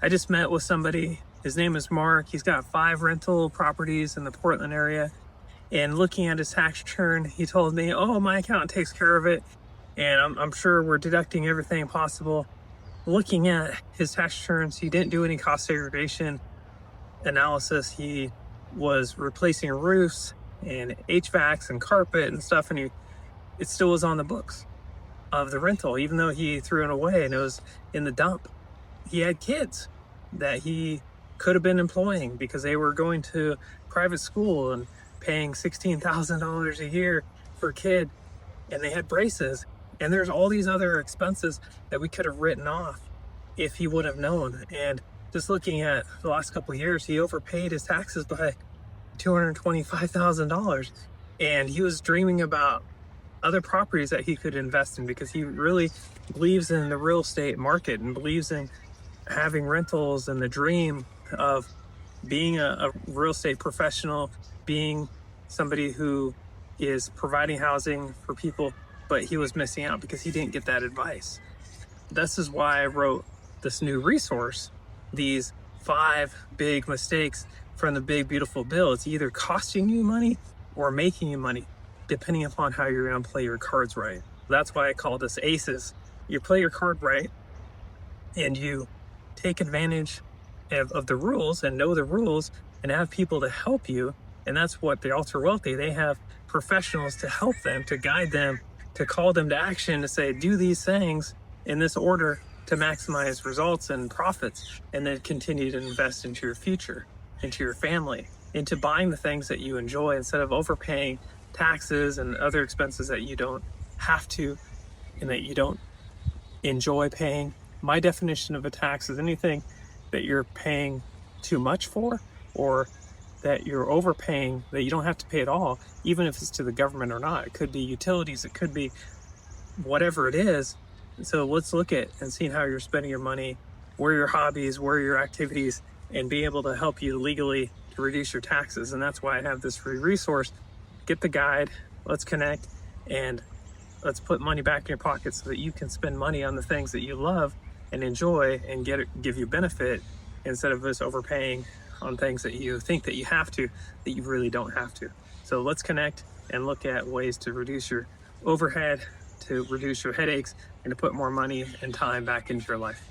I just met with somebody. His name is Mark. He's got 5 rental properties in the Portland area. And looking at his tax return, he told me, oh, my accountant takes care of it. And I'm sure we're deducting everything possible. Looking at his tax returns, he didn't do any cost segregation analysis. He was replacing roofs and HVACs and carpet and stuff, and it still was on the books of the rental, even though he threw it away and it was in the dump. He had kids that he could have been employing because they were going to private school and paying $16,000 a year for a kid, and they had braces. And there's all these other expenses that we could have written off if he would have known. And just looking at the last couple of years, he overpaid his taxes by $225,000. And he was dreaming about other properties that he could invest in because he really believes in the real estate market and believes in having rentals and the dream of being a real estate professional, being somebody who is providing housing for people, but he was missing out because he didn't get that advice. This is why I wrote this new resource, these 5 big mistakes from the Big Beautiful Bill. It's either costing you money or making you money, depending upon how you're going to play your cards right. That's why I call this ACEs. You play your card right and you take advantage of the rules and know the rules and have people to help you. And that's what the ultra wealthy, they have professionals to help them, to guide them, to call them to action, to say, do these things in this order to maximize results and profits, and then continue to invest into your future, into your family, into buying the things that you enjoy instead of overpaying taxes and other expenses that you don't have to and that you don't enjoy paying. My definition of a tax is anything that you're paying too much for, or that you're overpaying that you don't have to pay at all, even if it's to the government or not. It could be utilities, it could be whatever it is. And so let's look at and see how you're spending your money, where your hobbies, where your activities, and be able to help you legally to reduce your taxes. And that's why I have this free resource. Get the guide, let's connect, and let's put money back in your pocket so that you can spend money on the things that you love and enjoy and give you benefit, instead of just overpaying on things that you think that you have to, that you really don't have to. So let's connect and look at ways to reduce your overhead, to reduce your headaches, and to put more money and time back into your life.